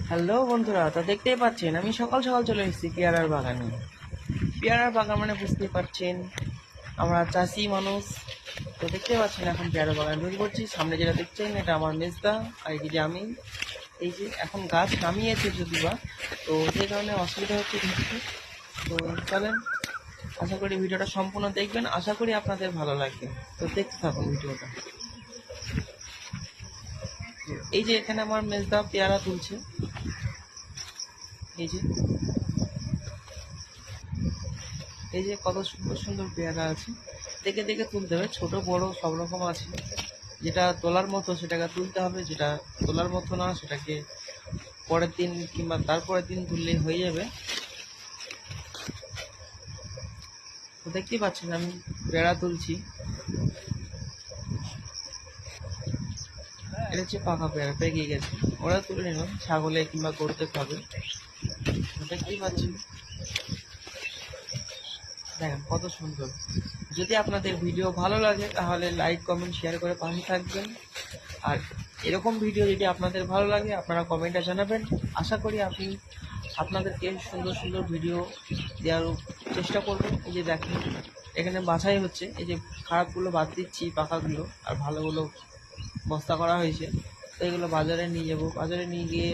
Hello বন্ধুরা, তো দেখতেই পাচ্ছেন আমি সকাল সকাল চলে এসেছি পেয়ারার বাগানে। পেয়ারার বাগান মানে বুঝতেই পারছেন, আমরা চাষি মানুষ। তো দেখতেই পাচ্ছেন এখন পেয়ারার বাগানে ঢুকে পড়ছি। সামনে যেটা দেখছেন এটা আমার মেজদা, আর এই যে আমি। এই যে এখন গাছ নামিয়েছে যদি বা, তো সেই কারণে অসুবিধা হচ্ছে ঢুকতে। তো চলেন, আশা করি ভিডিওটা সম্পূর্ণ দেখবেন, আশা করি আপনাদের ভালো লাগবে। তো দেখতে থাকুন ভিডিওটা। এই যে এখানে আমার মেজদা পেয়ারা তুলছে। এই যে এই যে কত সুন্দর সুন্দর পেয়ারা আছে, দেখে দেখে তুলতে হবে। ছোট বড় সব রকম আছে। যেটা তোলার মতো সেটাকে তুলতে হবে, যেটা তোলার মতো না সেটাকে পরের দিন কিংবা তারপরের দিন তুললেই হয়ে যাবে। তো দেখতেই পাচ্ছেন আমি পেয়ারা তুলছি। এটা হচ্ছে পাকা পেয়ারা, পেকে গেছে। ওরা তুলে নিলাম, ছাগলে কিংবা গরুতে খাবে। তো দেখতেই পাচ্ছেন, দেখেন কত সুন্দর। যদি আপনাদের ভিডিও ভালো লাগে তাহলে লাইক কমেন্ট শেয়ার করে পাশে থাকবেন। আর এরকম ভিডিও যদি আপনাদের ভালো লাগে আপনারা কমেন্টে জানাবেন। আশা করি আপনাদেরকে সুন্দর সুন্দর ভিডিও দেওয়ার চেষ্টা করবেন। এই যে দেখেন এখানে বাছাই হচ্ছে, এই যে খারাপগুলো বাদ দিচ্ছি, পাকাগুলো আর ভালোগুলো বস্তা করা হয়েছে। তো এগুলো বাজারে নিয়ে যাব, বাজারে নিয়ে গিয়ে